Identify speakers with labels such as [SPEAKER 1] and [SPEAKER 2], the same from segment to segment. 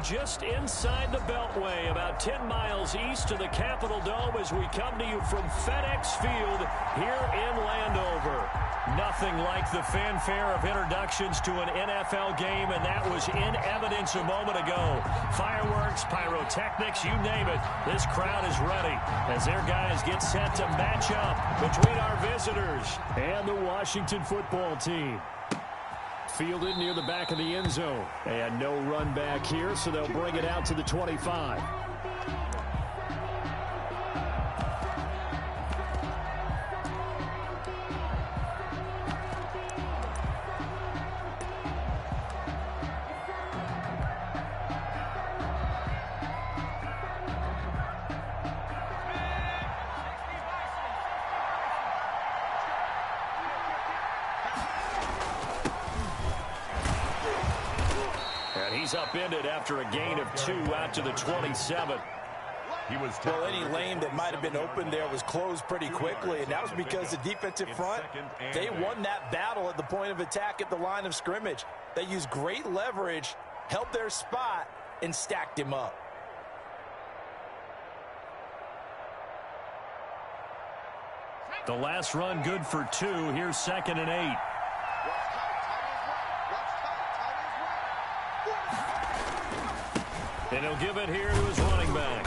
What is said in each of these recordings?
[SPEAKER 1] just inside the Beltway, about 10 miles east of the Capitol Dome as we come to you from FedEx Field here in Landover. Nothing like the fanfare of introductions to an NFL game, and that was in evidence a moment ago. Fireworks, pyrotechnics, you name it. This crowd is ready as their guys get set to match up between our visitors and the Washington football team. Fielded near the back of the end zone. And no run back here, so they'll bring it out to the 25. He's upended after a gain of 2 out to the 27.
[SPEAKER 2] Well, any lane that might have been open there was closed pretty quickly, and that was because the defensive front, they won that battle at the point of attack at the line of scrimmage. They used great leverage, held their spot, and stacked him up.
[SPEAKER 1] The last run good for 2. Here's 2nd and 8. And he'll give it here to his running back.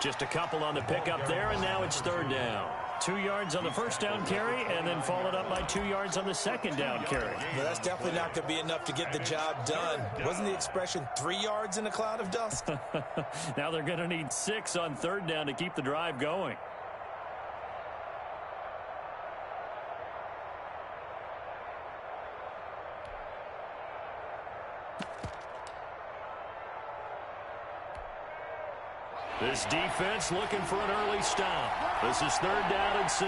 [SPEAKER 1] Just a couple on the pickup there, and now it's 3rd down. 2 yards on the first down carry, and then followed up by 2 yards on the second down carry.
[SPEAKER 2] Well, that's definitely not going to be enough to get the job done. Wasn't the expression 3 yards in a cloud of dust?
[SPEAKER 1] Now they're going to need 6 on 3rd down to keep the drive going. This defense looking for an early stop. This is 3rd down and 6.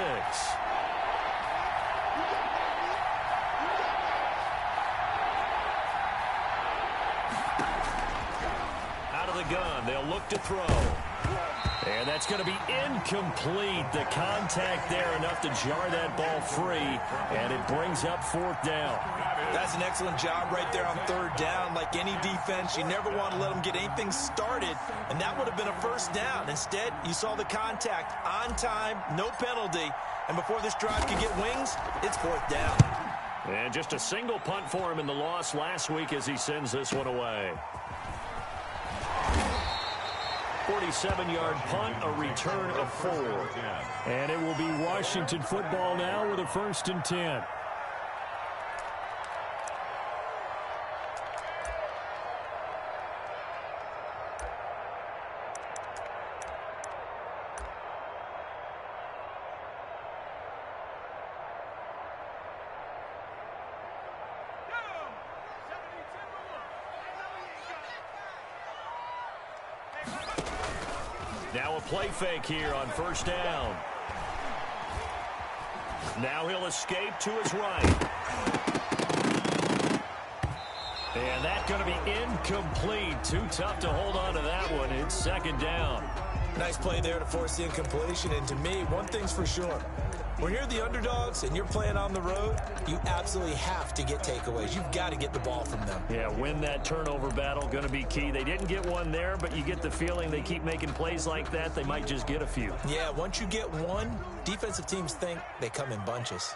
[SPEAKER 1] Out of the gun, they'll look to throw. And that's going to be incomplete. The contact there enough to jar that ball free, and it brings up 4th down.
[SPEAKER 2] That's an excellent job right there on 3rd down. Like any defense, you never want to let them get anything started, and that would have been a 1st down. Instead, you saw the contact on time, no penalty, and before this drive could get wings, it's 4th down.
[SPEAKER 1] And just a single punt for him in the loss last week as he sends this one away. 47-yard punt, a return of 4. And it will be Washington football now with a 1st and 10. Now a play fake here on 1st down. Now he'll escape to his right. And that's going to be incomplete. Too tough to hold on to that one. It's 2nd down.
[SPEAKER 2] Nice play there to force the incompletion. And to me, one thing's for sure. When you're the underdogs and you're playing on the road, you absolutely have to get takeaways. You've got to get the ball from them.
[SPEAKER 1] Yeah, win that turnover battle, going to be key. They didn't get one there, but you get the feeling they keep making plays like that, they might just get a few.
[SPEAKER 2] Yeah, once you get one, defensive teams think they come in bunches.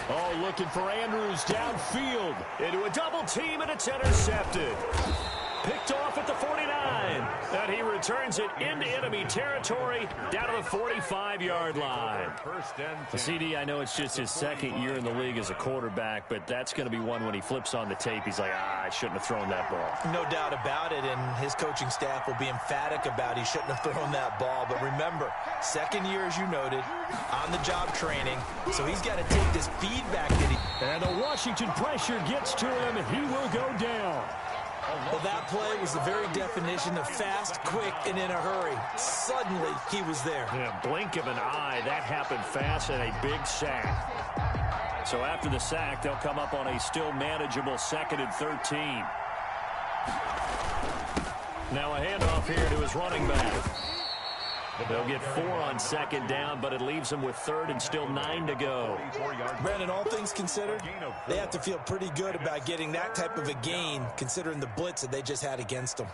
[SPEAKER 1] Oh, looking for Andrews downfield into a double team, and it's intercepted. Picked off at the 49, and he returns it into enemy territory down to the 45-yard line. The CD, I know it's just his 2nd year in the league as a quarterback, but that's going to be one when he flips on the tape. He's like, I shouldn't have thrown that ball.
[SPEAKER 2] No doubt about it, and his coaching staff will be emphatic about he shouldn't have thrown that ball. But remember, 2nd year, as you noted, on-the-job training, so he's got to take this feedback that he...
[SPEAKER 1] And the Washington pressure gets to him, and he will go down.
[SPEAKER 2] Well, that play was the very definition of fast, quick, and in a hurry. Suddenly, he was there.
[SPEAKER 1] Yeah, blink of an eye. That happened fast and a big sack. So after the sack, they'll come up on a still manageable 2nd and 13. Now a handoff here to his running back. They'll get 4 on second down, but it leaves them with third and still 9 to go.
[SPEAKER 2] Brandon, all things considered, they have to feel pretty good about getting that type of a gain, considering the blitz that they just had against them.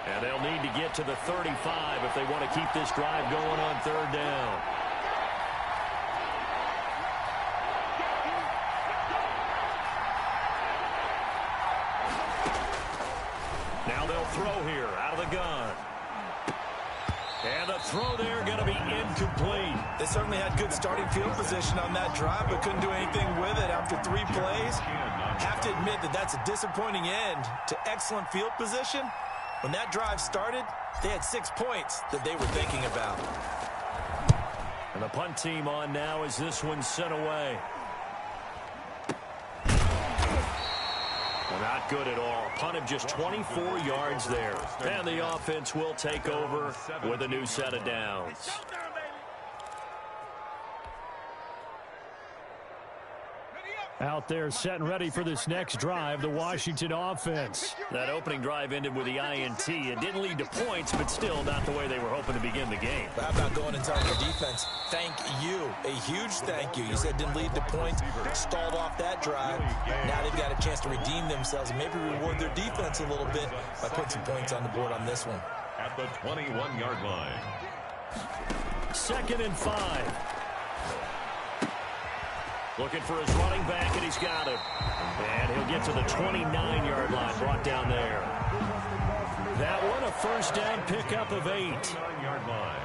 [SPEAKER 1] And they'll need to get to the 35 if they want to keep this drive going on third down. Now they'll throw here out of the gun. And the throw there going to be incomplete.
[SPEAKER 2] They certainly had good starting field position on that drive, but couldn't do anything with it after 3 plays. Have to admit that that's a disappointing end to excellent field position. When that drive started, they had 6 points that they were thinking about.
[SPEAKER 1] And the punt team on now as this one's sent away. Not good at all. Punt of just 24 yards there. And the offense will take over with a new set of downs. Out there set and ready for this next drive, the Washington offense. That opening drive ended with the INT. It didn't lead to points, but still not the way they were hoping to begin the game.
[SPEAKER 2] How about going and telling your defense, thank you, a huge thank you. You said didn't lead to points, stalled off that drive. Now they've got a chance to redeem themselves and maybe reward their defense a little bit by putting some points on the board on this one.
[SPEAKER 3] At the 21-yard line.
[SPEAKER 1] 2nd and 5. Looking for his running back, and he's got him. And he'll get to the 29-yard line, brought down there. That one, a first down pickup of 8.
[SPEAKER 3] 9-yard line.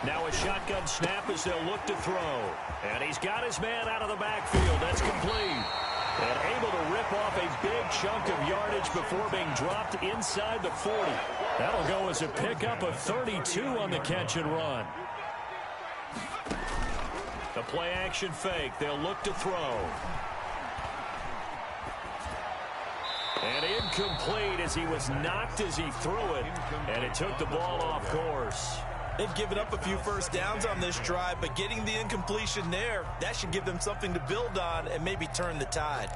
[SPEAKER 1] Now a shotgun snap as they'll look to throw. And he's got his man out of the backfield. That's complete. And able to rip off a big chunk of yardage before being dropped inside the 40. That'll go as a pickup of 32 on the catch and run. The play action fake. They'll look to throw. And incomplete as he was knocked as he threw it. And it took the ball off course.
[SPEAKER 2] They've given up a few first downs on this drive, but getting the incompletion there, that should give them something to build on and maybe turn the tide.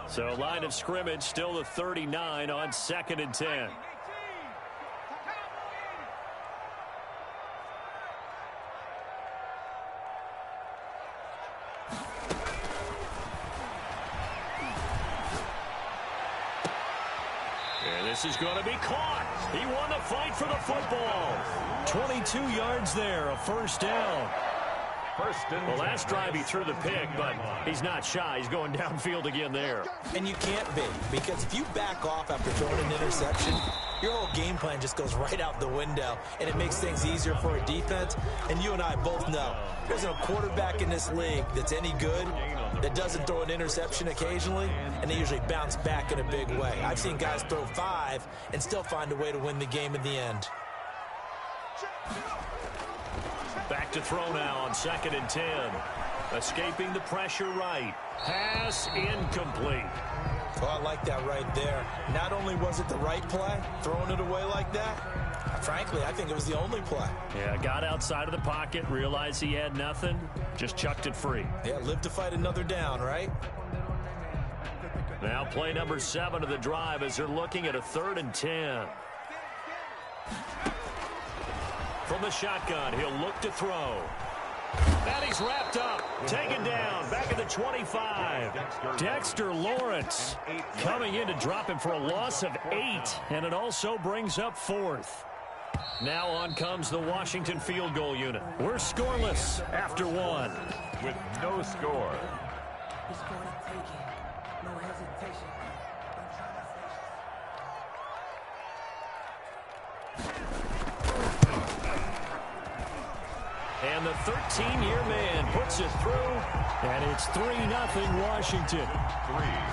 [SPEAKER 1] So line of scrimmage still the 39 on 2nd and 10. This is going to be caught. He won the fight for the football. 22 yards there, a first down. The last drive he threw the pick, but he's not shy. He's going downfield again there.
[SPEAKER 2] And you can't be, because if you back off after throwing an interception, your whole game plan just goes right out the window, and it makes things easier for a defense. And you and I both know there's no quarterback in this league that's any good that doesn't throw an interception occasionally, and they usually bounce back in a big way. I've seen guys throw 5 and still find a way to win the game in the end.
[SPEAKER 1] Back to throw now on 2nd and 10. Escaping the pressure right. Pass incomplete.
[SPEAKER 2] Oh, I like that right there. Not only was it the right play, throwing it away like that, frankly, I think it was the only play.
[SPEAKER 1] Yeah, got outside of the pocket, realized he had nothing, just chucked it free.
[SPEAKER 2] Yeah, live to fight another down, right?
[SPEAKER 1] Now play number 7 of the drive as they're looking at a 3rd and 10. From the shotgun, he'll look to throw. And he's wrapped up, taken down, back at the 25. Dexter Lawrence coming in to drop him for a loss of 8, and it also brings up 4th. Now on comes the Washington field goal unit. We're scoreless after 1.
[SPEAKER 3] With no score.
[SPEAKER 1] And the 13-year man puts it through, and it's 3-0 Washington.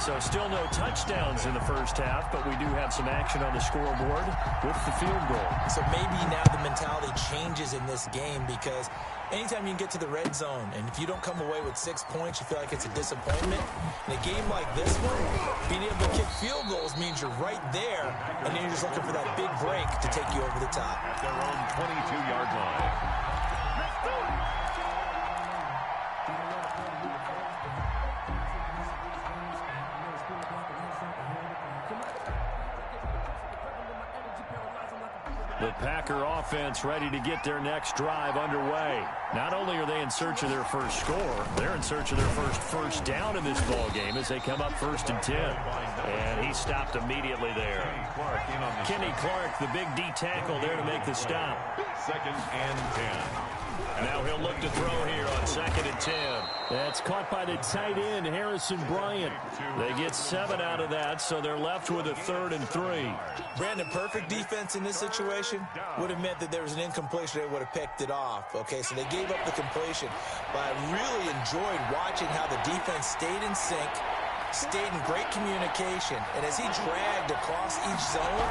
[SPEAKER 1] So still no touchdowns in the first half, but we do have some action on the scoreboard with the field goal. So maybe now the mentality changes in this game because anytime you can get to the red zone, and if you don't come away with 6 points, you feel like it's a disappointment. In a game like this one, being able to kick field goals means you're right there, and then you're just looking for that big break to take you over the top.
[SPEAKER 3] At their own 22-yard line.
[SPEAKER 1] The Packer offense ready to get their next drive underway. Not only are they in search of their first score, they're in search of their first down in this ball game as they come up 1st and 10. And he stopped immediately there. Kenny Clark, the big D tackle there to make the stop.
[SPEAKER 3] 2nd and 10.
[SPEAKER 1] Now he'll look to throw here on 2nd and 10. That's caught by the tight end, Harrison Bryant. They get 7 out of that, so they're left with a 3rd and 3.
[SPEAKER 2] Brandon, perfect defense in this situation would have meant that there was an incompletion. They would have picked it off. Okay, so they gave up the completion. But I really enjoyed watching how the defense stayed in sync, stayed in great communication. And as he dragged across each zone,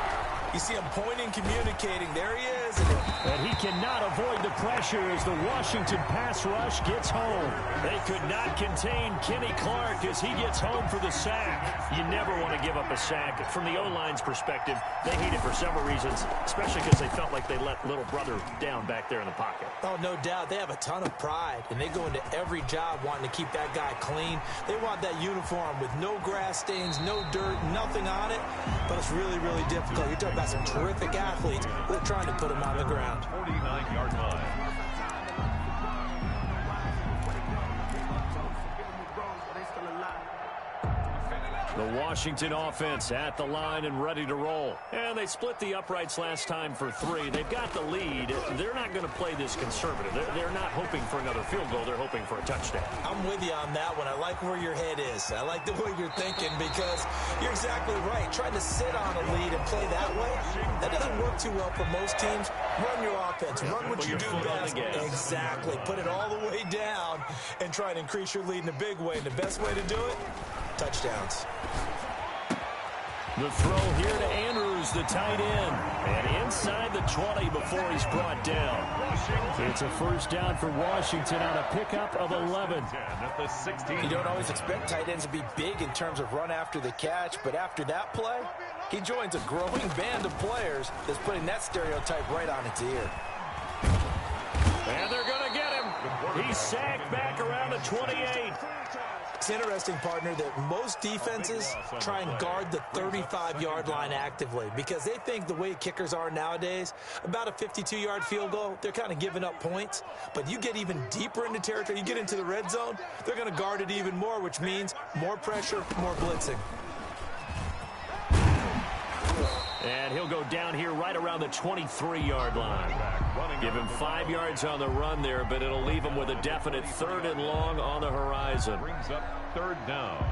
[SPEAKER 2] you see him pointing, communicating. There he is.
[SPEAKER 1] And he cannot avoid the pressure as the Washington pass rush gets home. They could not contain Kenny Clark as he gets home for the sack. You never want to give up a sack. From the O-line's perspective, they hate it for several reasons, especially because they felt like they let little brother down back there in the pocket.
[SPEAKER 2] Oh, no doubt. They have a ton of pride, and they go into every job wanting to keep that guy clean. They want that uniform with no grass stains, no dirt, nothing on it. But it's really, really difficult. You're talking about some terrific athletes. We're trying to put them on the ground.
[SPEAKER 3] 49-yard line.
[SPEAKER 1] The Washington offense at the line and ready to roll. And they split the uprights last time for 3. They've got the lead. They're not going to play this conservative. They're not hoping for another field goal. They're hoping for a touchdown.
[SPEAKER 2] I'm with you on that one. I like where your head is. I like the way you're thinking because you're exactly right. Trying to sit on a lead and play that way, that doesn't work too well for most teams. Run your offense. Run what you do best. Exactly. Put it all the way down and try and increase your lead in a big way. And the best way to do it, touchdowns.
[SPEAKER 1] The throw here to Andrews, the tight end. And inside the 20 before he's brought down. It's a first down for Washington on a pickup of 11.
[SPEAKER 2] You don't always expect tight ends to be big in terms of run after the catch, but after that play, he joins a growing band of players that's putting that stereotype right on its ear.
[SPEAKER 1] And they're going to get him. He's sacked back around the 28.
[SPEAKER 2] It's interesting, partner, that most defenses try and guard the 35-yard line actively because they think the way kickers are nowadays, about a 52-yard field goal, they're kind of giving up points. But you get even deeper into territory, you get into the red zone, they're going to guard it even more, which means more pressure, more blitzing.
[SPEAKER 1] And he'll go down here right around the 23-yard line. Give him 5 yards on the run there, but it'll leave him with a definite 3rd and long on the horizon.
[SPEAKER 3] Brings up 3rd down.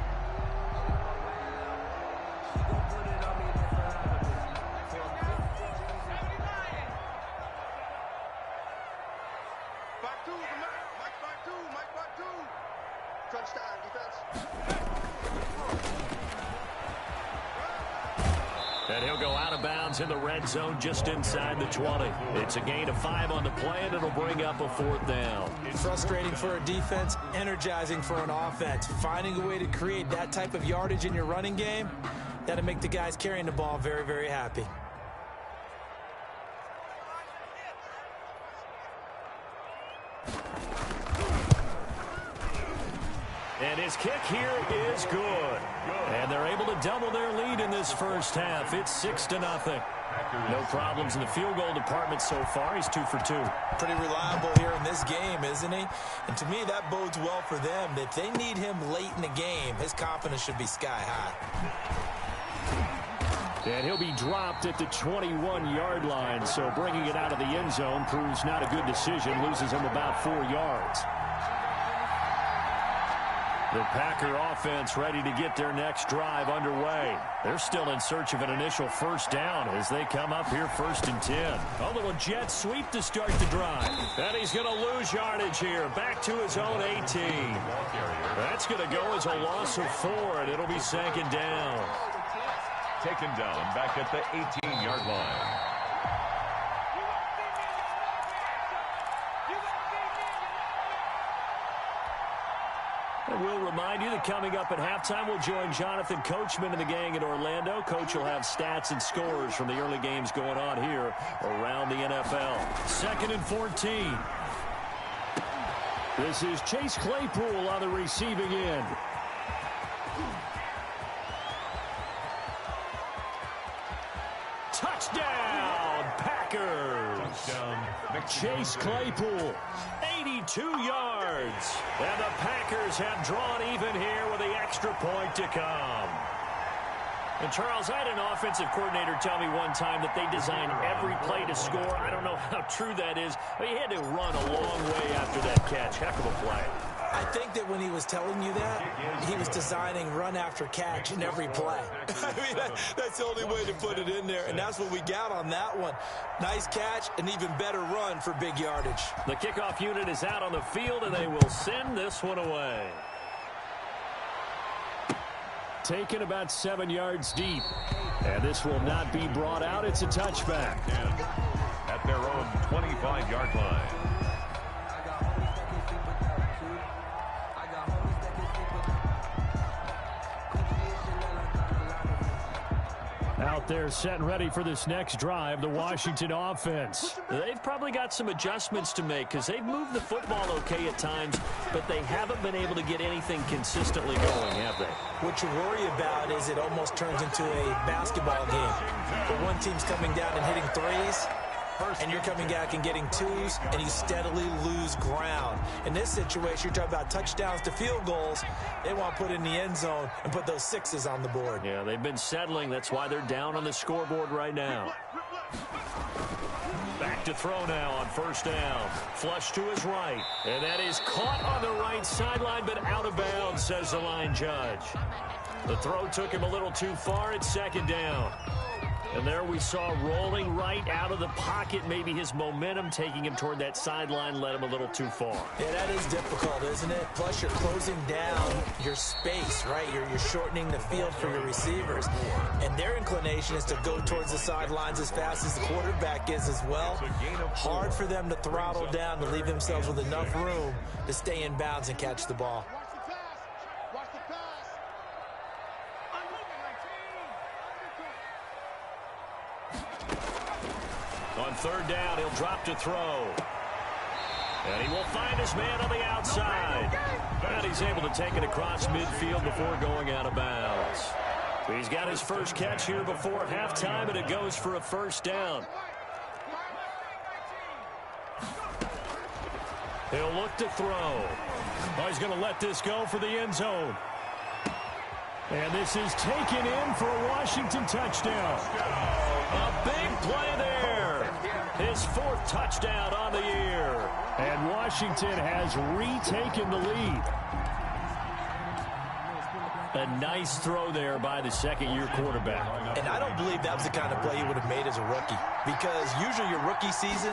[SPEAKER 1] And he'll go out of bounds in the red zone just inside the 20. It's a gain of 5 on the play, and it'll bring up a 4th down.
[SPEAKER 2] Frustrating for a defense, energizing for an offense. Finding a way to create that type of yardage in your running game, that'll make the guys carrying the ball very, very happy.
[SPEAKER 1] And his kick here is good. And they're able to double their lead in this first half. It's 6-0. No problems in the field goal department so far. He's 2 for 2.
[SPEAKER 2] Pretty reliable here in this game, isn't he? And to me, that bodes well for them. If they need him late in the game, his confidence should be sky high.
[SPEAKER 1] And he'll be dropped at the 21-yard line. So bringing it out of the end zone proves not a good decision. Loses him about 4 yards. The Packer offense ready to get their next drive underway. They're still in search of an initial first down as they come up here 1st and 10. A little jet sweep to start the drive. And he's going to lose yardage here. Back to his own 18. That's going to go as a loss of 4, and it'll be 2nd down.
[SPEAKER 3] Taken down back at the 18-yard line.
[SPEAKER 1] And we'll remind you that coming up at halftime, we'll join Jonathan Coachman and the gang in Orlando. Coach will have stats and scores from the early games going on here around the NFL. 2nd and 14. This is Chase Claypool on the receiving end. Touchdown, Packers.
[SPEAKER 3] Touchdown.
[SPEAKER 1] Chase Claypool, 82 yards. And the Packers have drawn even here with the extra point to come. And, Charles, I had an offensive coordinator tell me one time that they design every play to score. I don't know how true that is, but he had to run a long way after that catch. Heck of a play.
[SPEAKER 2] I think that when he was telling you that, he was designing run after catch in every play. I mean, that's the only way to put it in there, and that's what we got on that one. Nice catch, an even better run for big yardage.
[SPEAKER 1] The kickoff unit is out on the field, and they will send this one away. Taken about 7 yards deep, and this will not be brought out. It's a touchback.
[SPEAKER 3] At their own 25-yard line.
[SPEAKER 1] Out there set and ready for this next drive, the Washington offense. They've probably got some adjustments to make because they've moved the football okay at times, but they haven't been able to get anything consistently going, have they?
[SPEAKER 2] What you worry about is it almost turns into a basketball game. Where one team's coming down and hitting threes, and you're coming back and getting twos, and you steadily lose ground. In this situation, you're talking about touchdowns to field goals. They want to put in the end zone and put those 6s on the board.
[SPEAKER 1] Yeah, they've been settling. That's why they're down on the scoreboard right now. Back to throw now on 1st down. Flush to his right. And that is caught on the right sideline, but out of bounds, says the line judge. The throw took him a little too far at 2nd down. And there we saw rolling right out of the pocket. Maybe his momentum taking him toward that sideline led him a little too far.
[SPEAKER 2] Yeah, that is difficult, isn't it? Plus, you're closing down your space, right? You're shortening the field for your receivers. And their inclination is to go towards the sidelines as fast as the quarterback is as well. Hard for them to throttle down to leave themselves with enough room to stay in bounds and catch the ball.
[SPEAKER 1] On 3rd down, he'll drop to throw. And he will find his man on the outside. And he's able to take it across midfield before going out of bounds. He's got his first catch here before halftime, and it goes for a 1st down. He'll look to throw. Oh, he's going to let this go for the end zone. And this is taken in for a Washington touchdown. A big play there. His 4th touchdown on the year. And Washington has retaken the lead. A nice throw there by the 2nd-year quarterback.
[SPEAKER 2] And I don't believe that was the kind of play he would have made as a rookie. Because usually your rookie season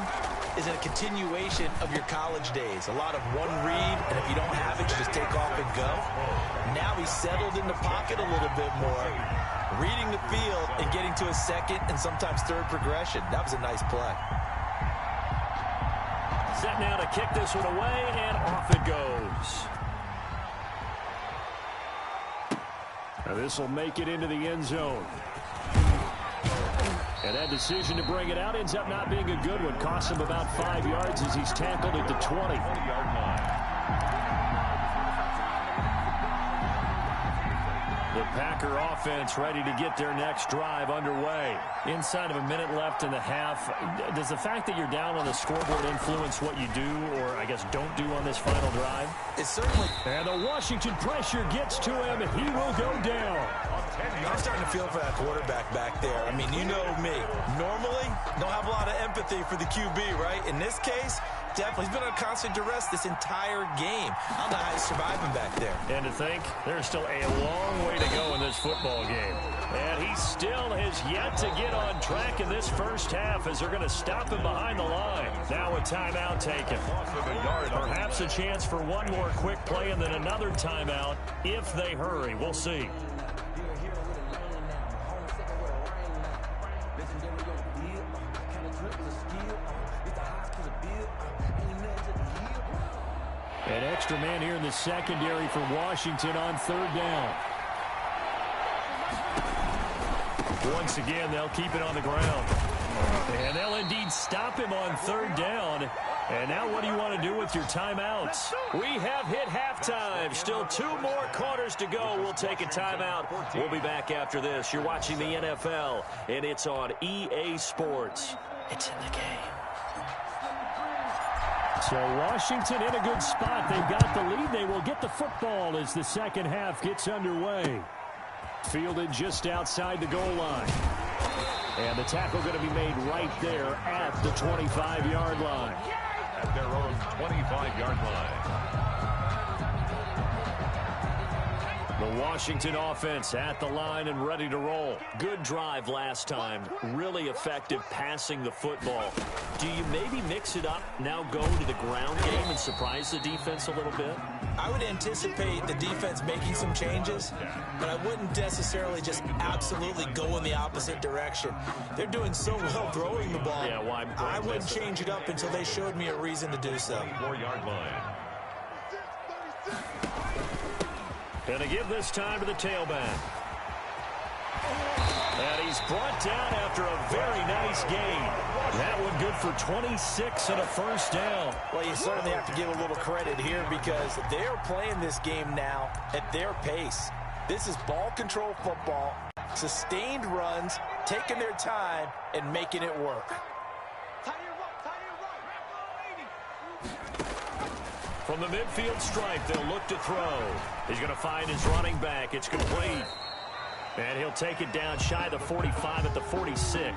[SPEAKER 2] is a continuation of your college days. A lot of one read, and if you don't have it, you just take off and go. Now he's settled in the pocket a little bit more, reading the field and getting to a 2nd and sometimes 3rd progression. That was a nice play.
[SPEAKER 1] Set now to kick this one away, and off it goes. Now this will make it into the end zone. And that decision to bring it out ends up not being a good one. Costs him about 5 yards as he's tackled at the 20-yard line. The Packer offense ready to get their next drive underway. Inside of a minute left in the half. Does the fact that you're down on the scoreboard influence what you do, or I guess don't do on this final drive?
[SPEAKER 2] It certainly.
[SPEAKER 1] And the Washington pressure gets to him, and he will go down.
[SPEAKER 2] I'm starting to feel for that quarterback back there. I mean, you know me. Normally, don't have a lot of empathy for the QB, right? In this case, Definitely. He's been on constant duress this entire game. I don't know how he's surviving back there.
[SPEAKER 1] And to think, there's still a long way to go in this football game. And he still has yet to get on track in this first half as they're going to stop him behind the line. Now a timeout taken. Perhaps a chance for one more quick play and then another timeout if they hurry. We'll see. An extra man here in the secondary for Washington on third down. Once again, they'll keep it on the ground. And they'll indeed stop him on third down. And now what do you want to do with your timeouts? We have hit halftime. Still 2 more quarters to go. We'll take a timeout. We'll be back after this. You're watching the NFL, and it's on EA Sports. It's in the game. So Washington in a good spot. They've got the lead. They will get the football as the second half gets underway. Fielded just outside the goal line. And the tackle going to be made right there at the 25-yard line.
[SPEAKER 3] At their own 25-yard line.
[SPEAKER 1] The Washington offense at the line and ready to roll. Good drive last time. Really effective passing the football. Do you maybe mix it up, now go to the ground game and surprise the defense a little bit?
[SPEAKER 2] I would anticipate the defense making some changes, but I wouldn't necessarily just absolutely go in the opposite direction. They're doing so well throwing the ball.
[SPEAKER 1] Yeah, why?
[SPEAKER 2] I wouldn't change it up until they showed me a reason to do so.
[SPEAKER 3] 4-yard line.
[SPEAKER 1] Gonna give this time to the tailback. And he's brought down after a very nice gain. That one good for 26 and a first down.
[SPEAKER 2] Well, you certainly have to give a little credit here because they're playing this game now at their pace. This is ball control football, sustained runs, taking their time, and making it work.
[SPEAKER 1] From the midfield stripe, they'll look to throw. He's going to find his running back. It's complete. And he'll take it down shy of the 45 at the 46.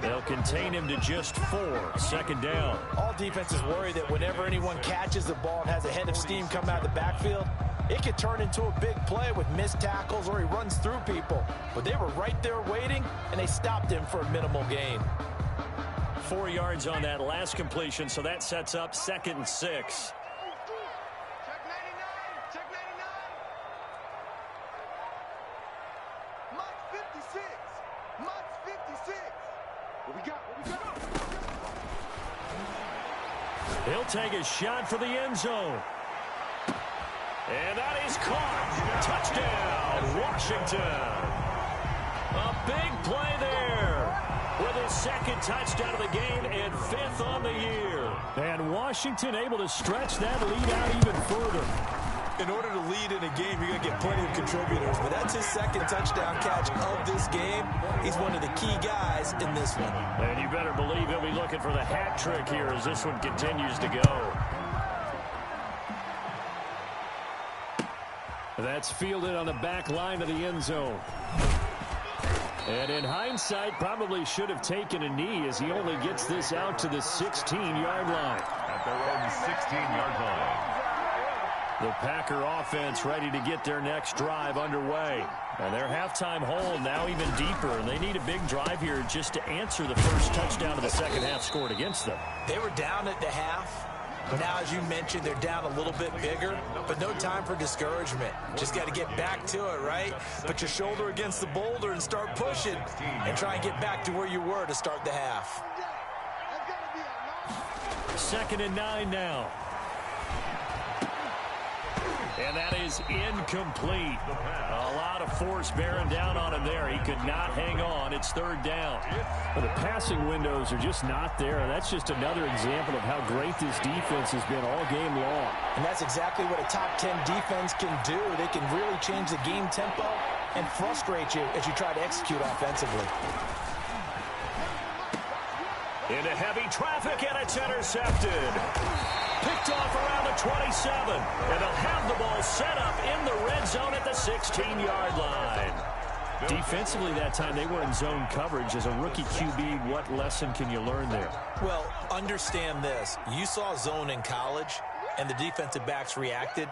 [SPEAKER 1] They'll contain him to just 4. Second down.
[SPEAKER 2] All defenses worry that whenever anyone catches the ball and has a head of steam come out of the backfield, it could turn into a big play with missed tackles or he runs through people. But they were right there waiting, and they stopped him for a minimal gain.
[SPEAKER 1] 4 yards on that last completion, so that sets up 2nd and 6. He'll take a shot for the end zone. And that is caught. Touchdown, Washington. A big play there with his 2nd touchdown of the game and 5th on the year. And Washington able to stretch that lead out even further.
[SPEAKER 2] In order to lead in a game, you're going to get plenty of contributors, but that's his 2nd touchdown catch of this game. He's one of the key guys in this one.
[SPEAKER 1] And you better believe he'll be looking for the hat trick here as this one continues to go. That's fielded on the back line of the end zone. And in hindsight, probably should have taken a knee as he only gets this out to the 16-yard line.
[SPEAKER 3] At their own 16-yard line.
[SPEAKER 1] The Packer offense ready to get their next drive underway. And their halftime hole now even deeper. And they need a big drive here just to answer the first touchdown of the second half scored against them.
[SPEAKER 2] They were down at the half. Now, as you mentioned, they're down a little bit bigger, but no time for discouragement. Just got to get back to it, right? Put your shoulder against the boulder and start pushing and try and get back to where you were to start the half.
[SPEAKER 1] 2nd and 9 now. And that is incomplete. A lot of force bearing down on him there. He could not hang on. It's 3rd down. Well, the passing windows are just not there. That's just another example of how great this defense has been all game long.
[SPEAKER 2] And that's exactly what a top 10 defense can do. They can really change the game tempo and frustrate you as you try to execute offensively.
[SPEAKER 1] Into heavy traffic, and it's intercepted. Picked off around the 27. And they'll have the ball set up in the red zone at the 16-yard line. Defensively that time, they were in zone coverage. As a rookie QB, what lesson can you learn there?
[SPEAKER 2] Well, understand this. You saw zone in college, and the defensive backs reacted,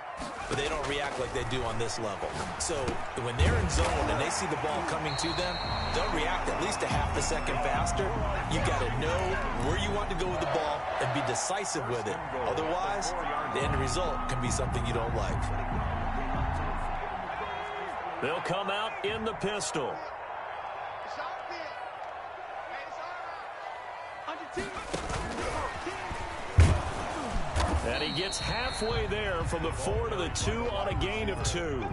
[SPEAKER 2] but they don't react like they do on this level. So when they're in zone and they see the ball coming to them, they'll react at least a half a second faster. You got to know where you want to go with the ball and be decisive with it. Otherwise, the end result can be something you don't like.
[SPEAKER 1] They'll come out in the pistol. And he gets halfway there from the 4 to the 2 on a gain of 2.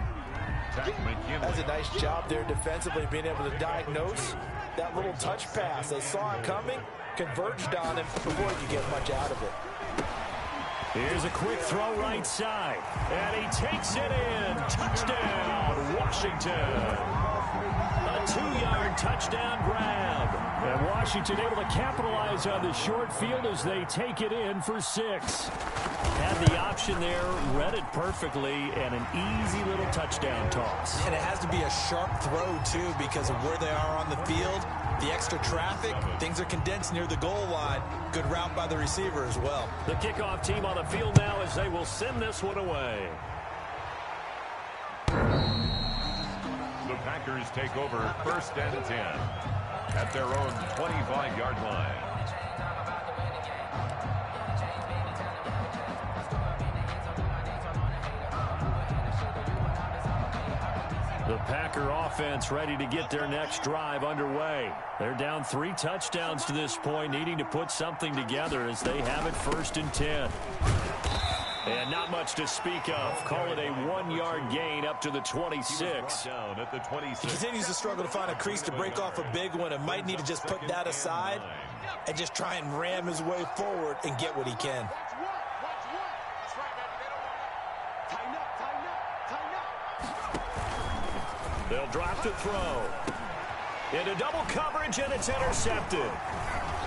[SPEAKER 2] That's a nice job there defensively, being able to diagnose that little touch pass. They saw it coming, converged on him before he could get much out of it.
[SPEAKER 1] Here's a quick throw right side, and he takes it in. Touchdown, Washington. A 2-yard touchdown grab. And Washington able to capitalize on the short field as they take it in for 6. Had the option there, read it perfectly, and an easy little touchdown toss.
[SPEAKER 2] And it has to be a sharp throw, too, because of where they are on the field. The extra traffic, things are condensed near the goal line. Good route by the receiver as well.
[SPEAKER 1] The kickoff team on the field now as they will send this one away.
[SPEAKER 3] The Packers take over 1st and 10 at their own 25-yard line.
[SPEAKER 1] The Packer offense ready to get their next drive underway. They're down 3 touchdowns to this point, needing to put something together as they have it 1st and 10. And not much to speak of. Call it a 1-yard gain up to the 26.
[SPEAKER 3] Down at the 26.
[SPEAKER 2] He continues to struggle to find a crease to break off a big one and might need to just put that aside and just try and ram his way forward and get what he can.
[SPEAKER 1] They'll drop to throw. Into double coverage, and it's intercepted.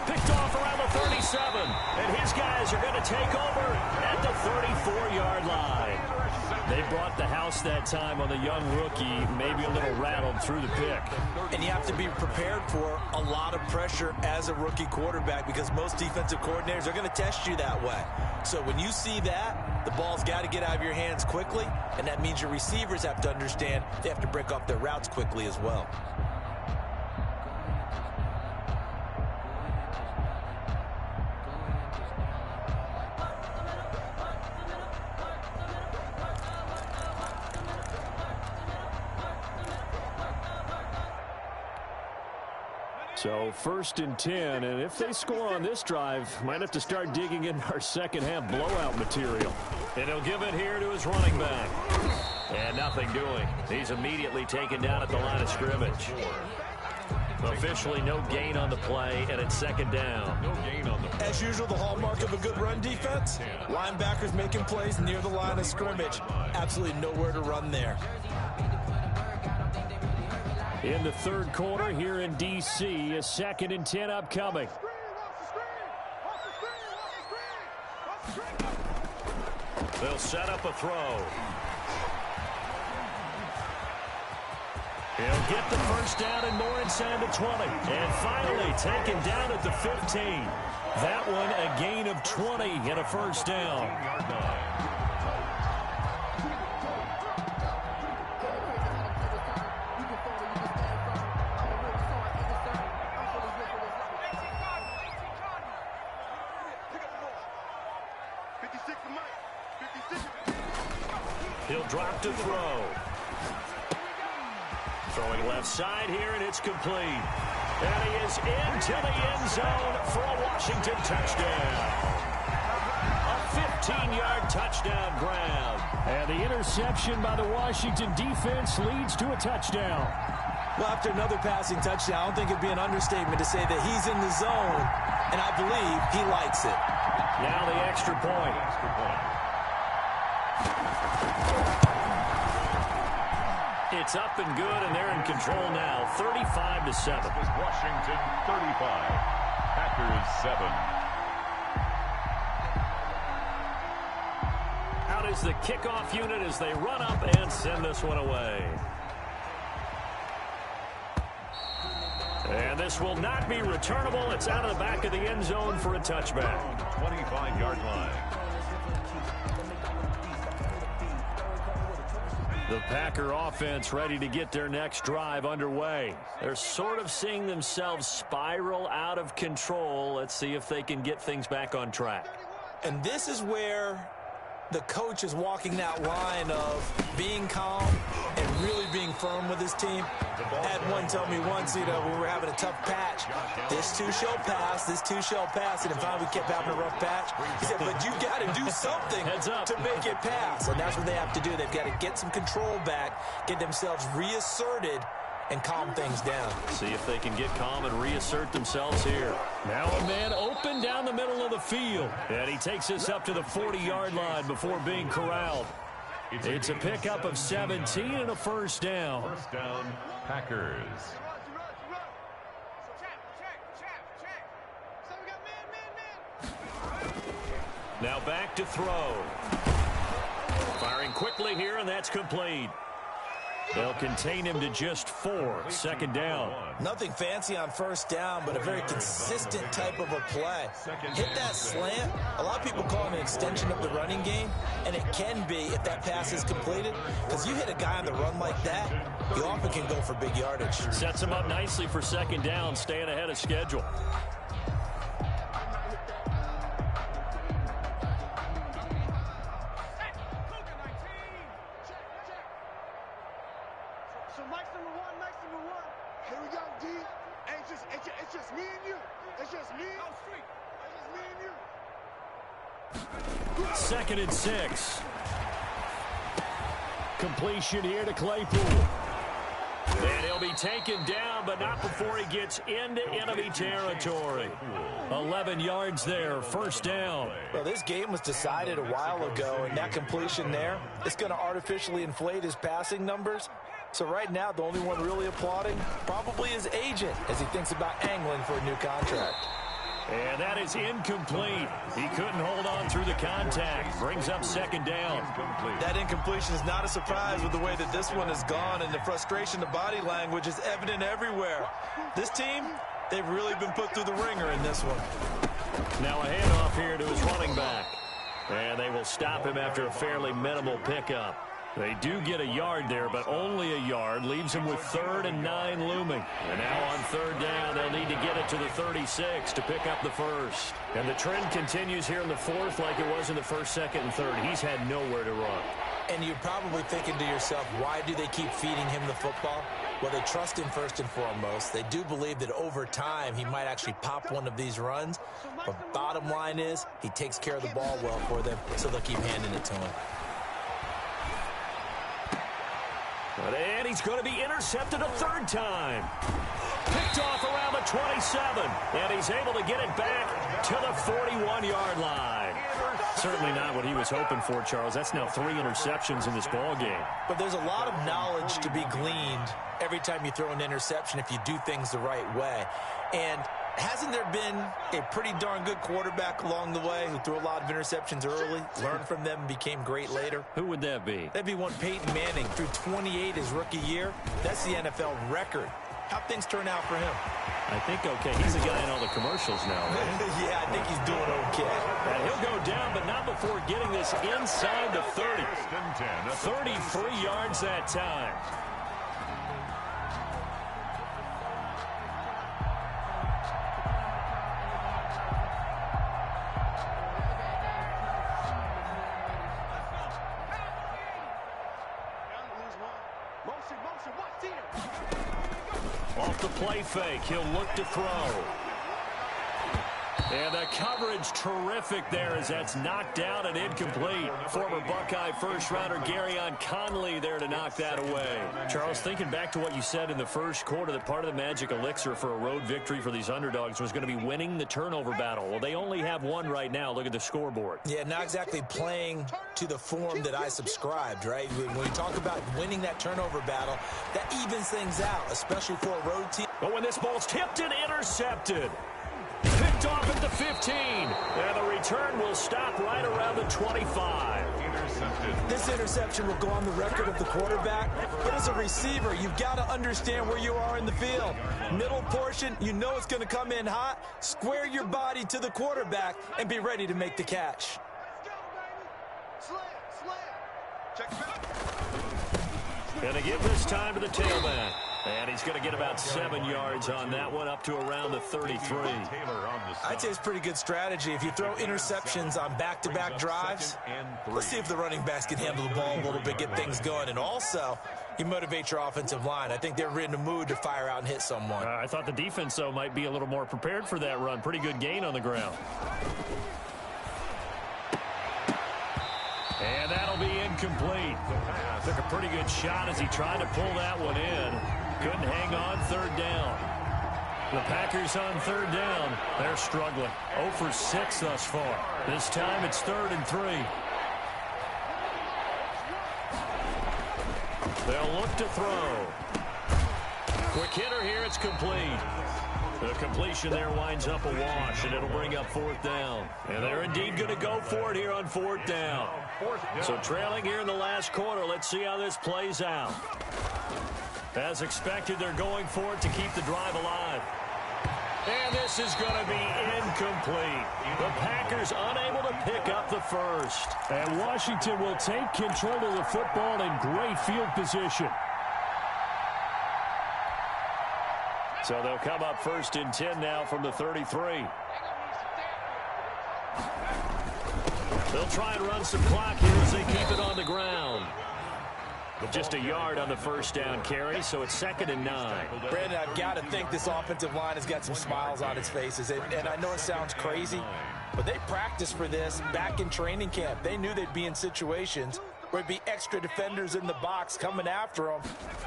[SPEAKER 1] Picked off around the 37, and his guys are going to take over at the 34-yard line. They brought the house that time on the young rookie, maybe a little rattled through the pick.
[SPEAKER 2] And you have to be prepared for a lot of pressure as a rookie quarterback because most defensive coordinators are going to test you that way. So when you see that, the ball's got to get out of your hands quickly, and that means your receivers have to understand they have to break off their routes quickly as well.
[SPEAKER 1] So 1st and 10, and if they score on this drive, might have to start digging in our second half blowout material. And he'll give it here to his running back. And nothing doing. He's immediately taken down at the line of scrimmage. Officially no gain on the play, and it's 2nd down.
[SPEAKER 3] No gain on the play.
[SPEAKER 2] As usual, the hallmark of a good run defense, linebackers making plays near the line of scrimmage. Absolutely nowhere to run there.
[SPEAKER 1] In the 3rd quarter here in D.C., a 2nd and 10 upcoming. They'll set up a throw. He'll get the 1st down and more inside the 20. And finally taken down at the 15. That one a gain of 20 and a 1st down. He'll drop to throw. Throwing left side here, and it's complete. And he is into the end zone for a Washington touchdown. A 15-yard touchdown grab. And the interception by the Washington defense leads to a touchdown.
[SPEAKER 2] Well, after another passing touchdown, I don't think it'd be an understatement to say that he's in the zone, and I believe he likes it.
[SPEAKER 1] Now the extra point. It's up and good, and they're in control now, 35-7.
[SPEAKER 3] Washington 35, Packers 7.
[SPEAKER 1] Out is the kickoff unit as they run up and send this one away. And this will not be returnable. It's out of the back of the end zone for a touchback.
[SPEAKER 3] 25-yard line.
[SPEAKER 1] The Packer offense ready to get their next drive underway. They're sort of seeing themselves spiral out of control. Let's see if they can get things back on track.
[SPEAKER 2] And this is where the coach is walking that line of being calm and really being firm with his team. I had one tell me once, when we were having a tough patch, this too shall pass, this too shall pass. And finally we kept having a rough patch. He said, but you got to do something to make it pass. And that's what they have to do. They've got to get some control back, get themselves reasserted, and calm things down.
[SPEAKER 1] See if they can get calm and reassert themselves here. Now a man open down the middle of the field. And he takes us up to the 40-yard line before being corralled. It's a pickup of 17 and a first down.
[SPEAKER 3] First down, Packers.
[SPEAKER 1] Now back to throw. Firing quickly here, and that's complete. They'll contain him to just 4. Second down.
[SPEAKER 2] Nothing fancy on first down, but a very consistent type of a play. Hit that slant. A lot of people call it an extension of the running game, and it can be if that pass is completed, because you hit a guy on the run like that, you often can go for big yardage.
[SPEAKER 1] Sets him up nicely for second down, staying ahead of schedule. Second and 6. Completion here to Claypool. And he'll be taken down, but not before he gets into enemy territory. 11 yards there, first down.
[SPEAKER 2] Well, this game was decided a while ago, and that completion there, it's going to artificially inflate his passing numbers. So right now, the only one really applauding probably his agent as he thinks about angling for a new contract.
[SPEAKER 1] And that is incomplete. He couldn't hold on through the contact. Brings up second down.
[SPEAKER 2] That incompletion is not a surprise with the way that this one has gone, and the frustration, the body language is evident everywhere. This team, they've really been put through the ringer in this one.
[SPEAKER 1] Now a handoff here to his running back. And they will stop him after a fairly minimal pickup. They do get a yard there, but only a yard. Leaves him with 3rd and 9 looming. And now on third down, they'll need to get it to the 36 to pick up the first. And the trend continues here in the fourth like it was in the first, second, and third. He's had nowhere to run.
[SPEAKER 2] And you're probably thinking to yourself, why do they keep feeding him the football? Well, they trust him first and foremost. They do believe that over time he might actually pop one of these runs. But bottom line is he takes care of the ball well for them, so they'll keep handing it to him.
[SPEAKER 1] And he's going to be intercepted a third time. Picked off around the 27. And he's able to get it back to the 41-yard line. Certainly not what he was hoping for, Charles. That's now 3 interceptions in this ball game.
[SPEAKER 2] But there's a lot of knowledge to be gleaned every time you throw an interception if you do things the right way. And hasn't there been a pretty darn good quarterback along the way who threw a lot of interceptions early, learned from them, and became great later?
[SPEAKER 1] Who would that be?
[SPEAKER 2] That'd be one Peyton Manning. Threw 28 his rookie year. That's the NFL record. How'd things turn out for him?
[SPEAKER 1] I think okay. He's the guy in all the commercials now, right?
[SPEAKER 2] Yeah, I think he's doing okay.
[SPEAKER 1] And he'll go down, but not before getting this inside the 30. 33 yards that time. Off the play fake, he'll look to throw. And the coverage terrific there as that's knocked down and incomplete. Former Buckeye first-rounder Garyon Conley there to knock that away. Charles, thinking back to what you said in the first quarter, that part of the magic elixir for a road victory for these underdogs was going to be winning the turnover battle. Well, they only have one right now. Look at the scoreboard.
[SPEAKER 2] Yeah, not exactly playing to the form that I subscribed, right? When you talk about winning that turnover battle, that evens things out, especially for a road team.
[SPEAKER 1] But when this ball's tipped and intercepted. Picked off at the 15. And the return will stop right around the 25.
[SPEAKER 3] Intercepted
[SPEAKER 2] This interception will go on the record of the quarterback, but as a receiver, you've got to understand where you are in the field. Middle portion, you know it's going to come in hot. Square your body to the quarterback and be ready to make the catch.
[SPEAKER 1] Going to give this time to the tailback. And he's going to get about 7 yards on that one, up to around the 33.
[SPEAKER 2] I'd say it's pretty good strategy. If you throw interceptions on back-to-back drives, let's see if the running backs can handle the ball a little bit, get things going. And also, you motivate your offensive line. I think they're in the mood to fire out and hit someone.
[SPEAKER 1] I thought the defense, though, might be a little more prepared for that run. Pretty good gain on the ground. And that'll be incomplete. Took a pretty good shot as he tried to pull that one in. Couldn't hang on third down. The Packers on third down. They're struggling. 0 for 6 thus far. This time it's 3rd and 3. They'll look to throw. Quick hitter here. It's complete. The completion there winds up a wash, and it'll bring up 4th down. And they're indeed going to go for it here on 4th down. So trailing here in the last quarter. Let's see how this plays out. As expected, they're going for it to keep the drive alive. And this is going to be incomplete. The Packers unable to pick up the first. And Washington will take control of the football in great field position. So they'll come up 1st and 10 now from the 33. They'll try and run some clock here as they keep it on the ground. Just a yard on the first down carry, so it's 2nd and 9.
[SPEAKER 2] Brandon, I've got to think this offensive line has got some smiles on its faces. And I know it sounds crazy, but they practiced for this back in training camp. They knew they'd be in situations where there'd be extra defenders in the box coming after them,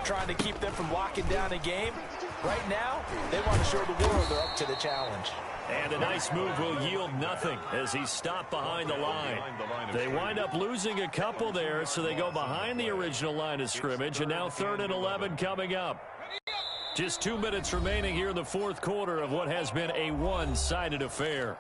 [SPEAKER 2] trying to keep them from locking down a game. Right now, they want to show the world they're up to the challenge.
[SPEAKER 1] And a nice move will yield nothing as he's stopped behind the line. They wind up losing a couple there, so they go behind the original line of scrimmage, and now 3rd and 11 coming up. Just 2 minutes remaining here in the 4th quarter of what has been a one-sided affair.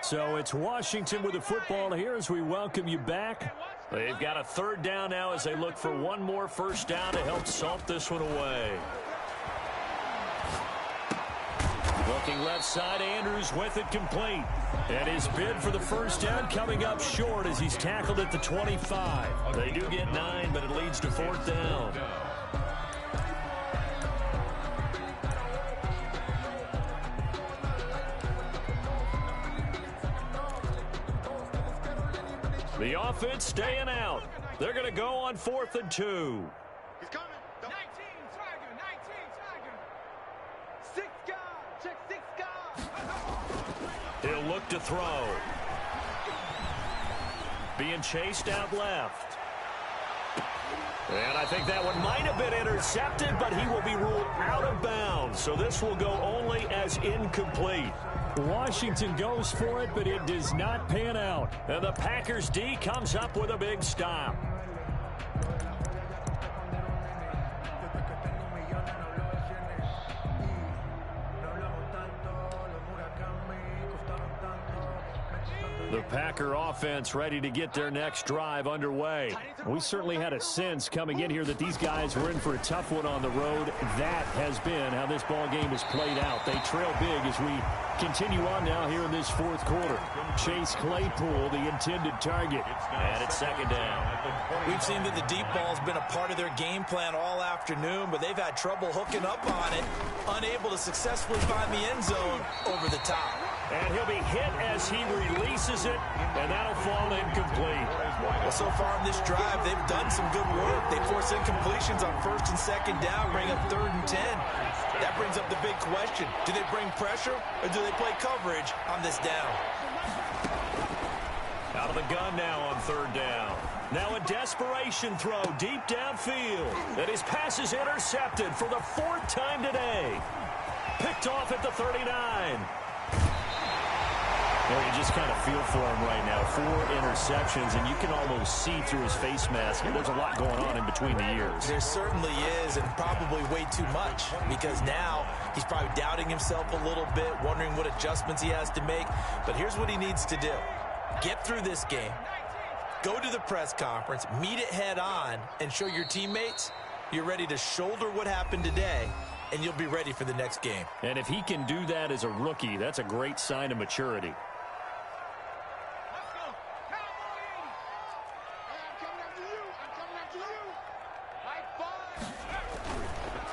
[SPEAKER 1] So it's Washington with the football here as we welcome you back. They've got a 3rd down now as they look for one more first down to help salt this one away. Looking left side, Andrews with it complete. And his bid for the first down coming up short as he's tackled at the 25. They do get 9, but it leads to 4th down. The offense staying out. They're going to go on 4th and 2.
[SPEAKER 4] He's coming. 19 Tiger, 19 Tiger. 6 guard, check 6 guard.
[SPEAKER 1] He'll look to throw. Being chased out left. And I think that one might have been intercepted, but he will be ruled out of bounds. So this will go only as incomplete. Washington goes for it, but it does not pan out. And the Packers D comes up with a big stop. The Packer offense ready to get their next drive underway. We certainly had a sense coming in here that these guys were in for a tough one on the road. That has been how this ball game has played out. They trail big as we continue on now here in this 4th quarter. Chase Claypool, the intended target. And it's 2nd down.
[SPEAKER 2] We've seen that the deep ball's been a part of their game plan all afternoon, but they've had trouble hooking up on it, unable to successfully find the end zone over the top.
[SPEAKER 1] And he'll be hit as he releases it, and that'll fall incomplete.
[SPEAKER 2] Well, so far in this drive, they've done some good work. They force incompletions on 1st and 2nd down, bring up 3rd and 10. That brings up the big question. Do they bring pressure, or do they play coverage on this down?
[SPEAKER 1] Out of the gun now on 3rd down. Now a desperation throw deep downfield. And his pass is intercepted for the 4th time today. Picked off at the 39. You just kind of feel for him right now. 4 interceptions, and you can almost see through his face mask. There's a lot going on in between the ears.
[SPEAKER 2] There certainly is, and probably way too much, because now he's probably doubting himself a little bit, wondering what adjustments he has to make. But here's what he needs to do. Get through this game, go to the press conference, meet it head on, and show your teammates you're ready to shoulder what happened today, and you'll be ready for the next game.
[SPEAKER 1] And if he can do that as a rookie, that's a great sign of maturity.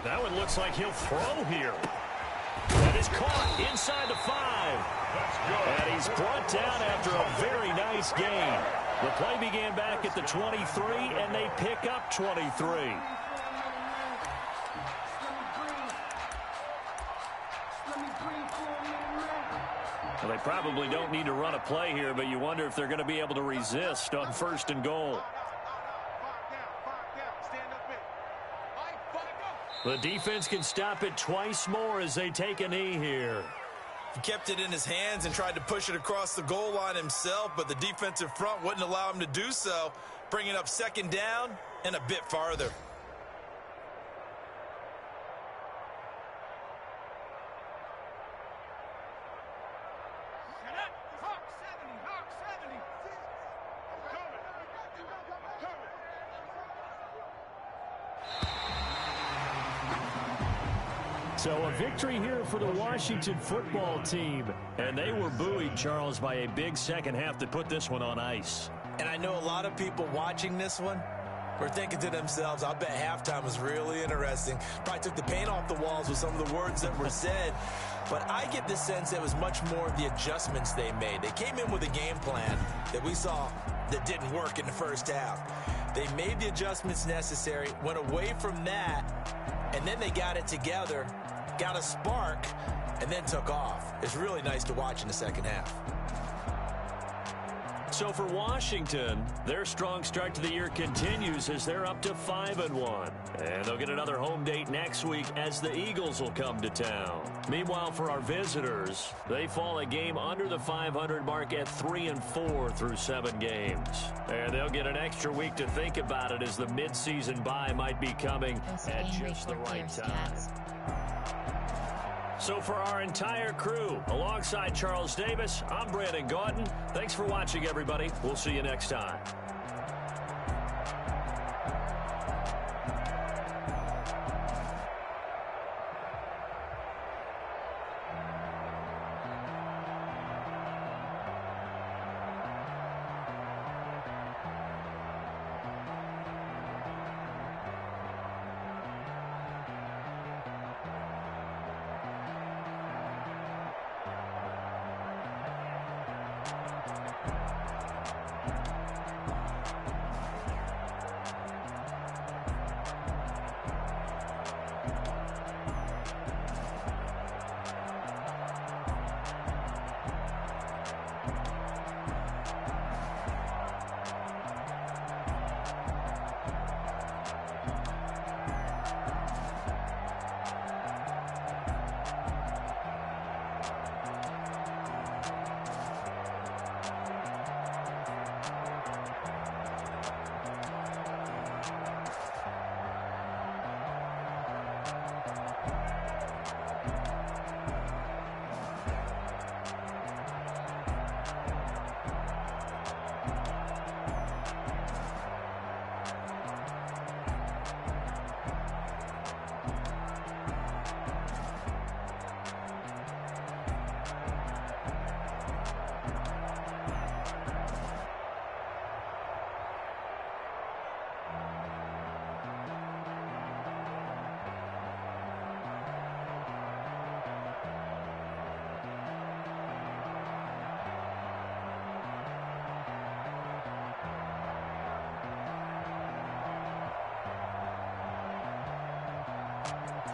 [SPEAKER 1] That one looks like he'll throw here. That is caught inside the 5. And he's brought down after a very nice game. The play began back at the 23, and they pick up 23. Well, they probably don't need to run a play here, but you wonder if they're going to be able to resist on 1st and goal. The defense can stop it twice more as they take a knee here.
[SPEAKER 2] He kept it in his hands and tried to push it across the goal line himself, but the defensive front wouldn't allow him to do so, bringing up 2nd down and a bit farther.
[SPEAKER 1] So a victory here for the Washington football team. And they were buoyed, Charles, by a big second half that put this one on ice.
[SPEAKER 2] And I know a lot of people watching this one were thinking to themselves, I'll bet halftime was really interesting. Probably took the paint off the walls with some of the words that were said. But I get the sense that it was much more of the adjustments they made. They came in with a game plan that we saw that didn't work in the first half. They made the adjustments necessary, went away from that, and then they got it together, got a spark, and then took off. It's really nice to watch in the second half.
[SPEAKER 1] So for Washington, their strong start to the year continues as they're up to 5-1. And they'll get another home date next week as the Eagles will come to town. Meanwhile, for our visitors, they fall a game under the 500 mark at 3-4 through 7 games. And they'll get an extra week to think about it as the midseason bye might be coming at just the right time. So for our entire crew, alongside Charles Davis, I'm Brandon Gaudin. Thanks for watching, everybody. We'll see you next time.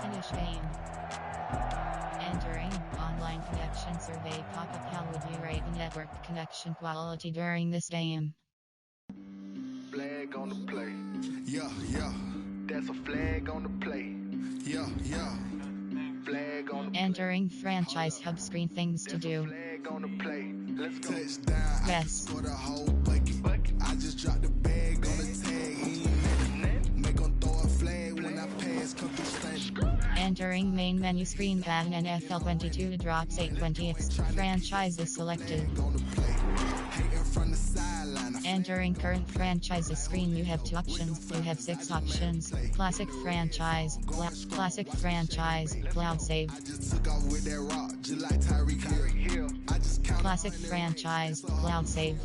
[SPEAKER 5] Finish game. Entering online connection survey pop-up. How would you rate the network connection quality during this game?
[SPEAKER 6] Flag on the play. Yeah, yeah. That's a flag on the play. Yeah, yeah. Flag on the play.
[SPEAKER 5] Entering franchise hub screen, things to do.
[SPEAKER 6] Flag on the play. Let's go.
[SPEAKER 7] Touchdown.
[SPEAKER 5] Yes.
[SPEAKER 7] For the whole bucket. I just dropped the bag on the tag. He ain't nothing. Make 'em throw a flag when I pass. Come through stank.
[SPEAKER 5] Entering main menu screen, Madden NFL 22 drops 8/20th. Franchise is selected.
[SPEAKER 7] On the play. Hating from the sideline.
[SPEAKER 5] Entering current franchises screen, you have 2 options. You have 6 options. Classic franchise, classic franchise, cloud save.
[SPEAKER 7] I just took off with that rock, just like Tyreek Hill. I just count
[SPEAKER 5] Classic franchise, cloud save.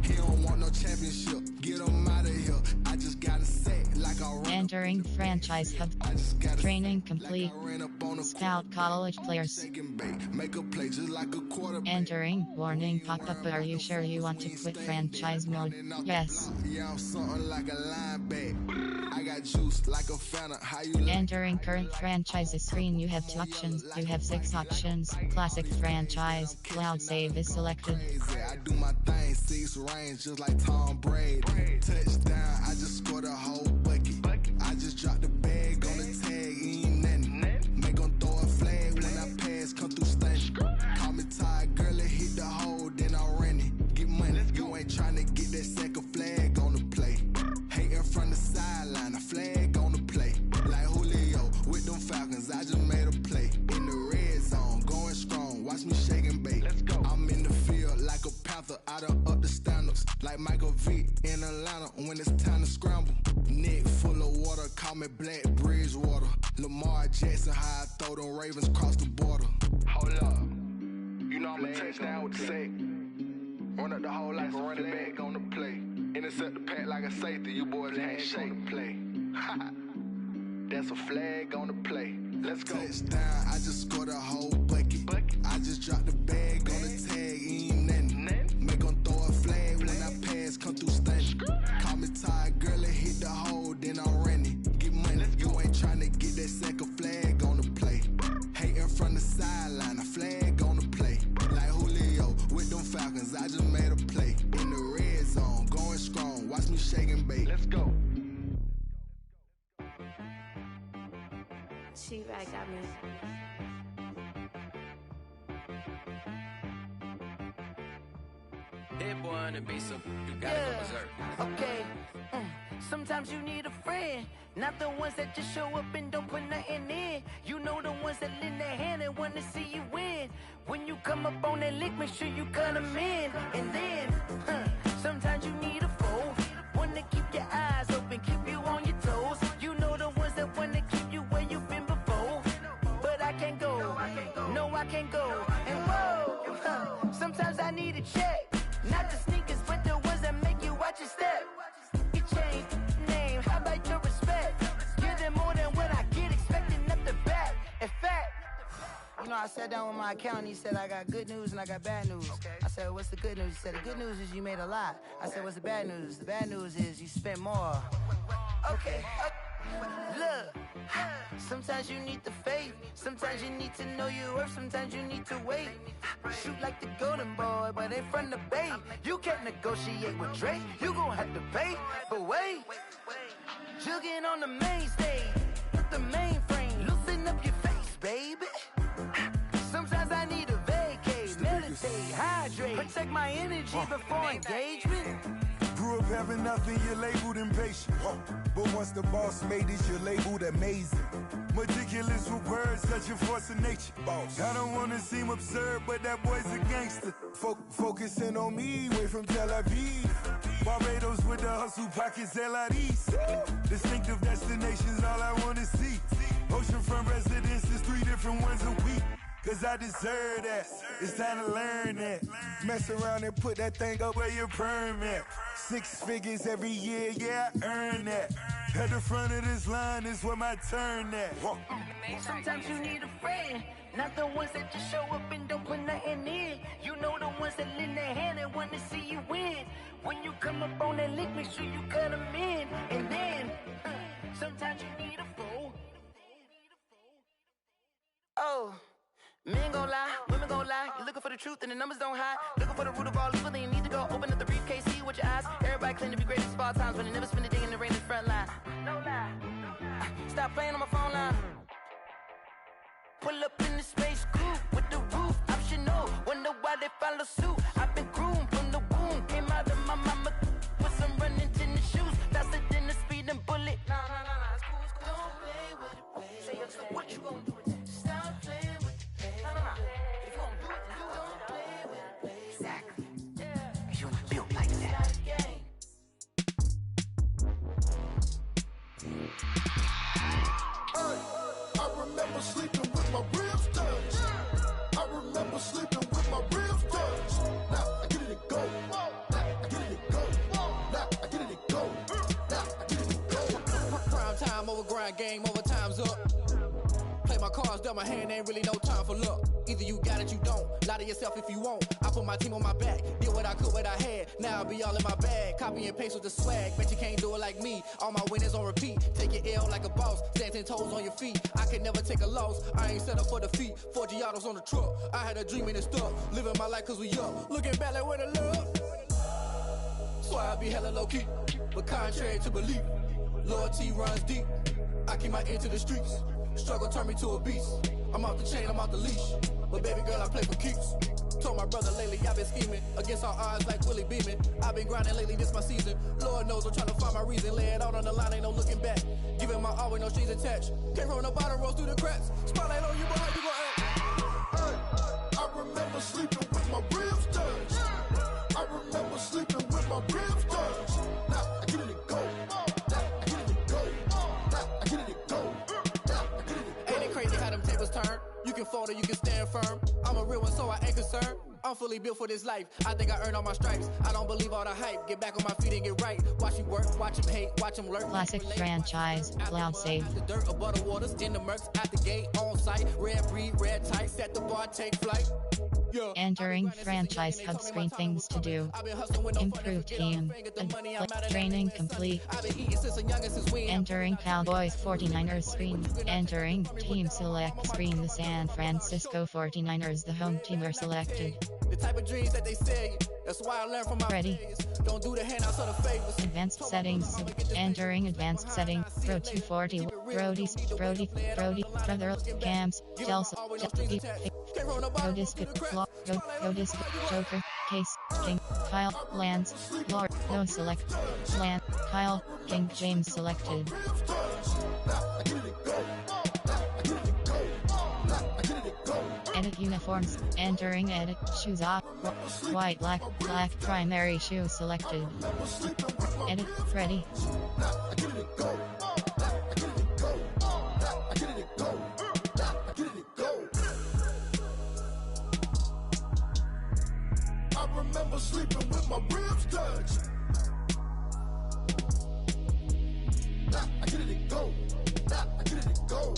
[SPEAKER 7] He don't want no championship. Get him out of here. I just got a set like I run.
[SPEAKER 5] Entering franchise hub.
[SPEAKER 7] I just got
[SPEAKER 5] Training complete.
[SPEAKER 7] ran up on a
[SPEAKER 5] Scout college players.
[SPEAKER 7] shake and bake. Make a play just like a quarterback.
[SPEAKER 5] Entering warning pop-up. Are you sure you want to quit franchise mode? Yes.
[SPEAKER 7] Yeah, I'm something like a linebacker. I got juice like a Fanta. How you like?
[SPEAKER 5] Entering current franchises screen, you have 2 options. You have 6 options. Classic franchise, cloud save is selected.
[SPEAKER 7] Crazy. I do my thing, 6 range just like Tom Brady. Touchdown, I just scored a whole bucket. I just dropped the bag on the tag, he ain't nothing. Make 'em throw a flag when I pass, come through stank. Call me tired, girl, it hit the hole, then I ran it. Get money, you ain't tryna get that second flag on the play. Hating from the sideline, a flag on the play. Like Julio with them Falcons, I just made a play. In the red zone, going strong, watch me shake and bake. Let's go. I'm in the field like a Panther, I done up the standards. Like Michael Vick in Atlanta when it's time to scramble. Neck full of water, call me Black Bridgewater. Lamar Jackson, how I throw them Ravens across the border.
[SPEAKER 6] Hold up. You know I'm a touchdown with the sack. Run up the whole like a running back on the play. Intercept the pack like a safety. You boys ain't shake. Play. That's a flag on the play. Let's go.
[SPEAKER 7] Touchdown, I just scored a whole bucket. I just dropped the bag on the tag, he ain't nothing. Make 'em throw a flag when I pass, come through stank. Call me tired, girl, it hit the hole, then I ran it. Get money, you ain't tryna get that second flag on the play. Hating from the sideline, a flag on the play. Like Julio with them Falcons, I just made a play. In the red zone, going strong, watch me shake and bake.
[SPEAKER 6] Let's go.
[SPEAKER 8] She-Rag got me.
[SPEAKER 9] Hit one and be some, you gotta go berserk.
[SPEAKER 10] Okay. Sometimes you need a friend, not the ones that just show up and don't put nothing in. You know the ones that lend their hand and want to see you win. When you come up on that lick, make sure you cut them in. And then, sometimes you need a foe, one to keep your eyes open, keep you on your toes. You know the ones that want to keep you where you've been before. But I can't go, no I can't go. And whoa, sometimes I need a check. Not the sneakers, but the ones that make you watch your step. You change name, how about your respect? Give them more than what I get, expecting up the back. In fact, you know, I sat down with my accountant, he said I got good news and I got bad news. I said, what's the good news? He said, the good news is you made a lot. I said, what's the bad news? The bad news is you spent more. Okay. Look, sometimes you need the faith, sometimes you need to know your worth, sometimes you need to wait. Shoot like the golden boy, but ain't from the bay. You can't negotiate with Drake, you gon' have to pay. But wait, jugging on the main stage, with the mainframe, loosen up your face, baby. Sometimes I need a vacate, meditate, hydrate, protect my energy before engagement.
[SPEAKER 11] Grew up having nothing, you're labeled impatient. But once the boss made it, you're labeled amazing. Meticulous with words, such a force of nature. I don't wanna seem absurd, but that boy's a gangster. Focusing on me, way from Tel Aviv. Barbados with the hustle pockets, LIDs. Distinctive destinations, all I wanna see. Oceanfront residences, 3 different ones a week. Cause I deserve that, it's time to learn that. Mess around and put that thing up where your permit. 6 figures every year, yeah, I earn that. At the front of this line is where my turn at.
[SPEAKER 10] Sometimes you need a friend, not the ones that just show up and don't put nothing in. You know the ones that lend their hand and want to see you win. When you come up on that lick, make sure you cut them in. And then, sometimes you need a fool. Oh. Men gon' lie, women gon' lie. You're looking for the truth and the numbers don't hide. Looking for the root of all evil, then you need to go open up the briefcase, see with your eyes. Everybody claim to be greatest of all times, but they never spend a day in the rain in the front line. No lie. Stop playing on my phone line. Pull up in the space coupe with the roof optional. Wonder why they follow suit. I've been groomed from the womb. Came out of my mama with some running tennis shoes. Faster than a speeding bullet. Nah, it's cool, it's cool. Don't play with it, play. Say so what you gonna do with that? Stop playing with it, play. Nah. If you gonna do it, then you don't play with it, play. Exactly. Yeah. You built like that.
[SPEAKER 7] I remember sleeping with my ribs touched. I remember sleeping with my ribs touched. Now I get it go. Now I get it go. Now I get it go. Now I get it go.
[SPEAKER 8] Prime time over grind game, over time's up. Play my cards, dealt my hand, ain't really no time for luck. Either you got it, you don't. Lie to yourself if you won't. I put my team on my back, did what I could, what I had. Now I'll be all in my bag. Copy and paste with the swag. Bet you can't do it like me. All my winners on repeat. Take your L like a boss. Stand 10 toes on your feet. I can never take a loss. I ain't set up for defeat. 4 Giottos on the truck. I had a dream and it stuck. Living my life cause we up. Looking back like where the love. So I be hella low key. But contrary to belief, loyalty runs deep. I keep my ear to the streets. Struggle turned me to a beast. I'm off the chain, I'm off the leash. But baby girl, I play for keeps. Told my brother lately, I've been scheming. Against all odds like Willie Beeman. I've been grinding lately, this my season. Lord knows I'm trying to find my reason. Lay it out on the line, ain't no looking back. Giving my all with no strings attached. Came from the bottom, rose through the cracks. Spotlight on you, boy, how you gon' act?
[SPEAKER 7] Hey, I remember sleeping with my ribs touched. I remember sleeping with my ribs touched. Now I get it go. Now I get it go. Now I get it go. Now I get it go.
[SPEAKER 8] Ain't it crazy how them tables turn? You can fold or you can stand firm. I'm a real one, so I ain't concerned. I'm fully built for this life. I think I earned all my stripes. I don't believe all the hype. Get back on my feet and get right. Watch you work, watch him hate, watch him lurk.
[SPEAKER 5] Classic franchise, cloud safe.
[SPEAKER 8] The dirt or butter waters in the mercs at the gate on site. Red breed, red tight, set the bar, take flight. Yeah.
[SPEAKER 5] Entering franchise hub screen, things to do. Improved team. Training complete. Entering Cowboys 49ers screen. Entering team select screen. The San Francisco 49ers, the home team, are selected.
[SPEAKER 8] The type of dreams that they say, that's why I learned from my
[SPEAKER 5] Ready.
[SPEAKER 8] Don't do the handouts or the favors.
[SPEAKER 5] Advanced settings. Entering advanced setting. Pro 240. Brody, Brother, Cams, Delsa, Go Disc, Flaw, Go Disc, Joker, Case, King, Kyle, Lance, Lord, No Select, Lance, Kyle, King, James selected. Edit uniforms. Entering edit. Shoes off. White, black primary shoe selected. Edit. Ready.
[SPEAKER 7] I remember sleeping with my ribs touched. Now I get it go. Now I get it go.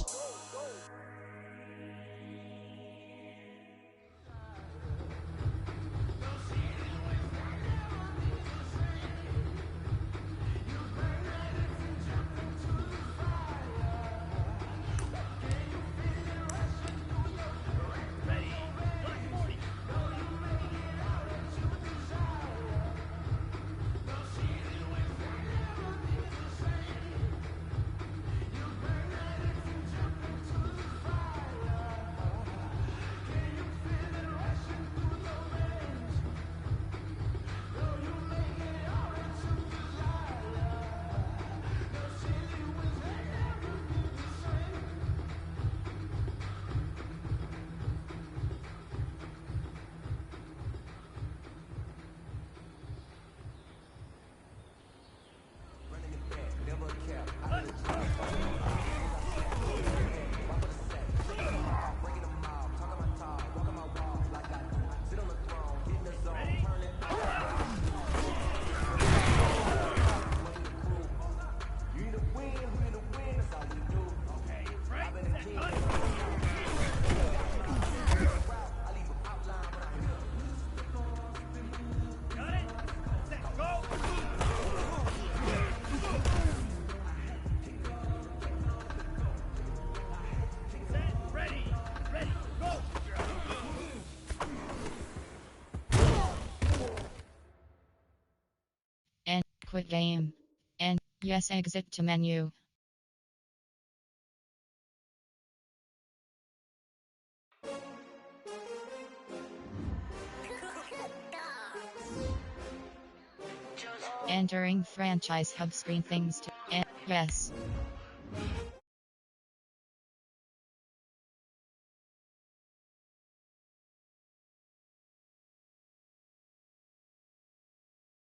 [SPEAKER 5] Quit game. And, yes, exit to menu. Entering franchise hub screen things to yes.